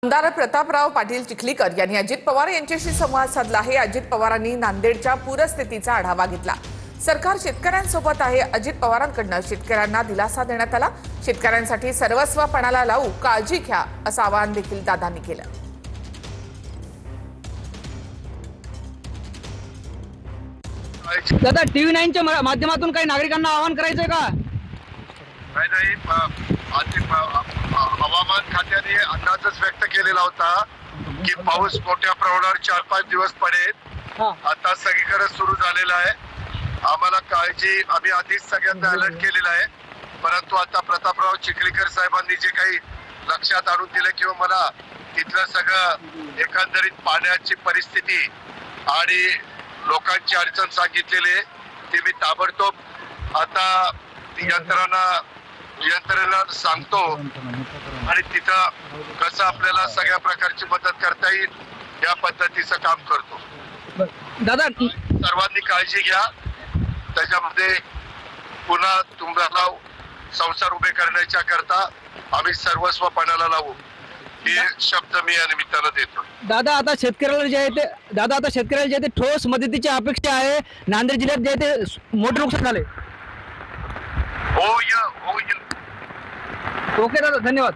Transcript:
आमदार प्रतापराव पाटील चिखलीकर यांनी अजित पवार यांच्याशी संवाद साधला आहे। अजित पवारांनी नांदेडच्या पूरस्थितीचा आढावा घेतला। सरकार शेतकऱ्यांसोबत आहे। अजित पवारांकडून शेतकऱ्यांना दिलासा देण्यात आला। शेतकऱ्यांसाठी सर्वस्व पणाला लावू, काळजी घ्या असं आवाहन देखील दादांनी केलं। दादा, टीव्ही 9 च्या माध्यमातून काही नागरिकांना आवाहन करायचंय का? नाही, हवामान खात्याने अंदाजच व्यक्त केलेला होता की पाऊस मोठ्या प्रमाणावर 4-5 दिवस पडेल। आता सगळीकडे सुरू झालेला आहे। आम्हाला काळजी, आम्ही आधीच सगळ्यांना अलर्ट केलेला आहे, परंतु आता प्रतापराव चिखलीकर साहेबांनी जे काही लक्षात आणून दिले किंवा मला तिथलं सगळं एकंदरीत पाण्याची परिस्थिती आणि लोकांची अडचण सांगितलेली ते मी ताबडतोब आता यंत्रणेला सांगतो आणि तिथं कसं आपल्याला सगळ्या प्रकारची मदत करता येईल या पद्धतीचं काम करतो। दादा, सर्वांनी काळजी घ्या। त्याच्यामध्ये पुन्हा तुम्हाला संसार उभे करण्याच्या करता आम्ही सर्वस्व पणाला लावू, हे शब्द मी या निमित्तानं देतो। दादा, आता शेतकऱ्याला जे आहे ते ठोस मदतीची अपेक्षा आहे। नांदेड जिल्ह्यात जे आहे ते मोठे नुकसान झाले। हो, ओके दादा, धन्यवाद।